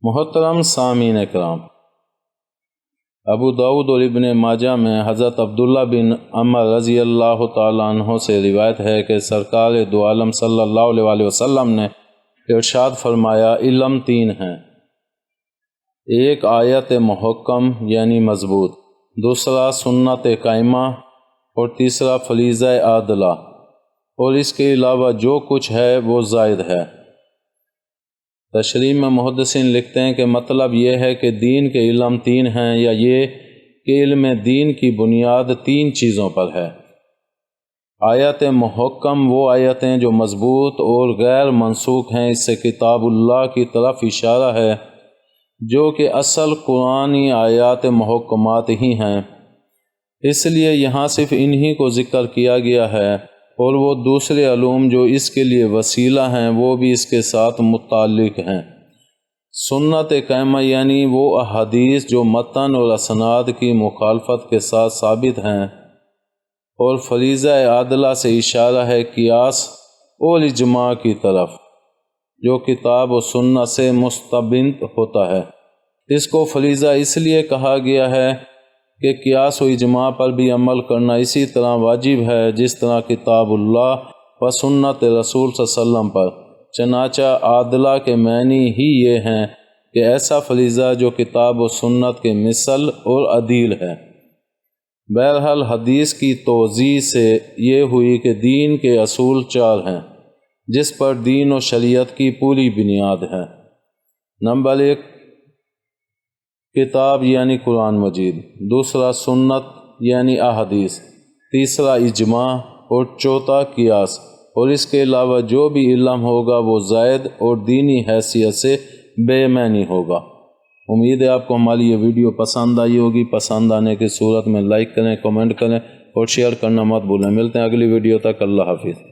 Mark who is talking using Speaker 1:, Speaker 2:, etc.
Speaker 1: محترم سامعین کرام، ابو داؤد اور ابن ماجہ میں حضرت عبداللہ بن عمر رضی اللہ تعالیٰ عنہ سے روایت ہے کہ سرکار دو عالم صلی اللہ علیہ وسلم نے ارشاد فرمایا، علم تین ہیں: ایک آیت محکم یعنی مضبوط، دوسرا سنت قائمہ، اور تیسرا فریضہ عادلہ، اور اس کے علاوہ جو کچھ ہے وہ زائد ہے۔ تشریح میں محدثین لکھتے ہیں کہ مطلب یہ ہے کہ دین کے علم تین ہیں، یا یہ کہ علم دین کی بنیاد تین چیزوں پر ہے۔ آیت محکم وہ آیتیں جو مضبوط اور غیر منسوخ ہیں، اس سے کتاب اللہ کی طرف اشارہ ہے جو کہ اصل قرآنی آیات محکمات ہی ہیں، اس لیے یہاں صرف انہی کو ذکر کیا گیا ہے، اور وہ دوسرے علوم جو اس کے لیے وسیلہ ہیں وہ بھی اس کے ساتھ متعلق ہیں۔ سنت قائمہ یعنی وہ احادیث جو متن اور اسناد کی مخالفت کے ساتھ ثابت ہیں، اور فریضہ عادلہ سے اشارہ ہے قیاس اور اجماع کی طرف جو کتاب و سنت سے مستبد ہوتا ہے۔ اس کو فریضہ اس لیے کہا گیا ہے کہ قیاس و اجماع پر بھی عمل کرنا اسی طرح واجب ہے جس طرح کتاب اللہ و سنت رسول صلی اللہ علیہ وسلم پر، چنانچہ عادلہ کے معنی ہی یہ ہیں کہ ایسا فریضہ جو کتاب و سنت کے مثل اور عدیل ہے۔ بہرحال حدیث کی توضیح سے یہ ہوئی کہ دین کے اصول چار ہیں جس پر دین و شریعت کی پوری بنیاد ہے۔ نمبر ایک، کتاب یعنی قرآن مجید، دوسرا سنت یعنی احادیث، تیسرا اجماع، اور چوتھا قیاس، اور اس کے علاوہ جو بھی علم ہوگا وہ زائد اور دینی حیثیت سے بے معنی ہوگا۔ امید ہے آپ کو ہماری یہ ویڈیو پسند آئی ہوگی۔ پسند آنے کی صورت میں لائک کریں، کمنٹ کریں اور شیئر کرنا مت بھولیں۔ ملتے ہیں اگلی ویڈیو تک، اللہ حافظ۔